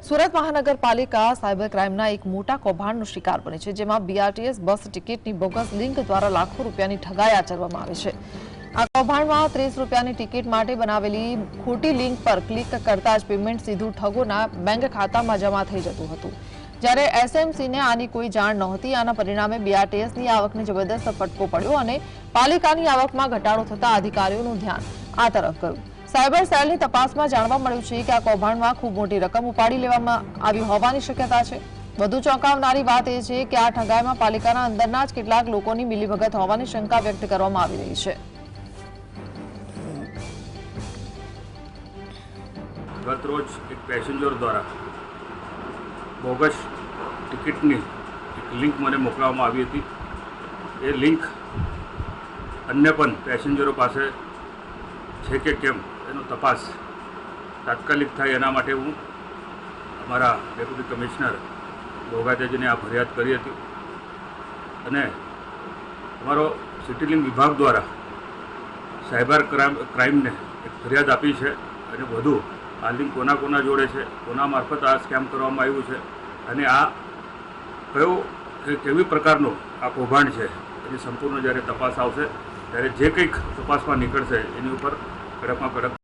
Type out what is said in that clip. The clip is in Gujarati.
સુરત મહાનગરપાલિકા સાયબર ક્રાઇમના એક મોટા કૌભાંડનો શિકાર બની છે, જેમાં બીઆરટીએસ બસ ટિકિટની બોગસ લિંક દ્વારા લાખો રૂપિયાની ઠગાઈ આચરવામાં આવી છે। આ કૌભાંડમાં 30 રૂપિયાની ટિકિટ માટે બનાવેલી ખોટી લિંક પર ક્લિક કરતા જ પેમેન્ટ સીધું ઠગોના બેંક ખાતામાં જમા થઈ જતું હતું, જ્યારે એસએમસીને આની કોઈ જાણ નહોતી। આના પરિણામે બીઆરટીએસની આવકને જબરદસ્ત ફટકો પડ્યો અને પાલિકાની આવકમાં ઘટાડો થતા અધિકારીઓનું ધ્યાન આ તરફ ગયું। સાયબર સેલની તપાસમાં જાણવા મળ્યું છે કે આ કૌભાંડમાં ખૂબ મોટી રકમ ઉપાડી લેવામાં આવી હોવાની શક્યતા છે। વધુ ચોંકાવનારી વાત એ છે કે આ ઠગાઈમાં પાલિકાના અંદરના જ કેટલાક લોકોની મિલીભગત હોવાની શંકા વ્યક્ત કરવામાં આવી રહી છે। गत रोज एक पैसेंजर द्वारा बोगस टिकटनी एक लिंक मैंने मोकलवामां आवी हती। ए लिंक अन्य पण पैसेंजरो पासे छे के केम एनो तपास तात्कालिक थाय एना माटे हूँ अमारा डेप्यूटी कमिश्नर बोगातेजीने आ फरियाद करी हती अने अमारो सिटी लिंक विभाग द्वारा साइबर क्राइम ने एक फरियाद आपी है अने वधु आ लिंक कोना कोना जोड़े है, कोना मार्फत आ स्केम करवामां आव्युं छे अने आ कयो केवी प्रकारनो आ कौभांड है एनी संपूर्ण ज्यारे तपास आवशे त्यारे जे कंईक तपासमां निकळशे एनी उपर कड़कमां कड़क